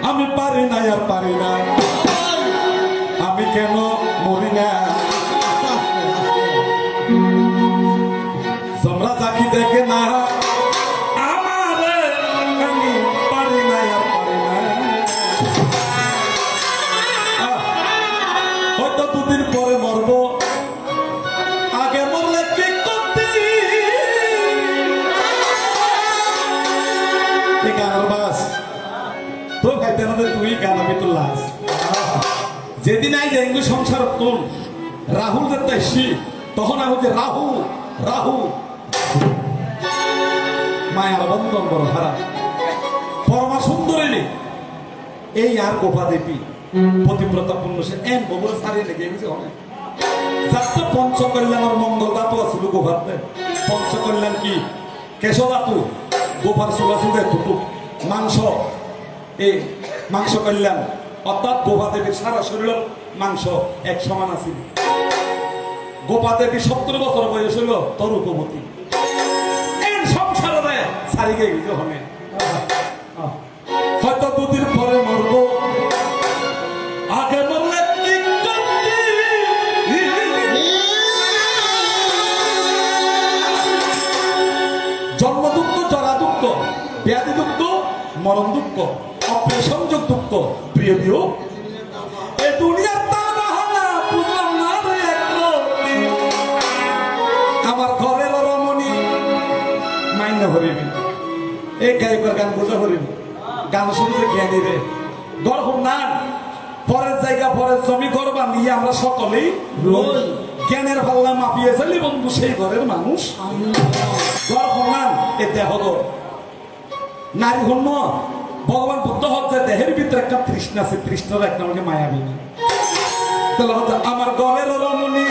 আমি পারি না আর পারি না, আমি কেন মরি না? তোমরা চাকি দেখে না আমারে, আমি পারি না আর পারি না। হয়তো দুদিন পরে মরবো, আগে মরলে কি করতি? গানের বাস তো খাইতে না তুই গান, আমি তো লাস। যেদিন আই যাই সংসার তুন রাহুল যাইছি, তখন আমি যে রাহু রাহু মায়ার বন্ধন বড় হারা পরমা সুন্দরী এই আর গোপা দেবী পতিব্রতা পূর্ণ সে এন ববুল সারিয়ে লেগে গেছে অনেক। যাতে পঞ্চকল্যাণের মঙ্গল দাতু আছিল গোপাতে। পঞ্চকল্যাণ কি? কেশ দাতু, গোপার চুলা চুলে টুটু মাংস, এই মাংস কল্যাণ অর্থাৎ গোপা দেবীর সারা শরীরের মাংস এক সমান আছিল। গোপা দেবী 70 বছর বয়স হইল তোর উপমতি এর সংসারে সারিয়ে গেছে অনেক। হয়তো দুদিন পরে মরবো, আগে মরলে কি করতি? জন্ম দুঃখ, জরা দুঃখ, ব্যাধি দুঃখ, মরণ দুঃখ, অপ্রিয় সংযোগ দুঃখ, প্রিয় বিয়োগ, এ দুনিয়ার তাবাহানা বুঝলাম না রে একরতি। আমার ঘরের রমণী মাইন্য হরিবি, এই গায়কের গান বোঝা হরিবি, গান শুনতে জ্ঞানী রে গর্ব না। পরের জায়গা পরের জমি করবা নিয়ে আমরা সকলেই রই, জ্ঞানের পাল্লা মাপিয়ে চলি বন্ধু সেই ঘরের মানুষ। গর্ব না এ দেহ নারী হন্য ভগবান বুদ্ধ হচ্ছে দেহের ভিতরে একটা তৃষ্ণা আছে, তৃষ্ণার একটা আমাকে মায়াবী। তাহলে হচ্ছে আমার ঘরের রমণী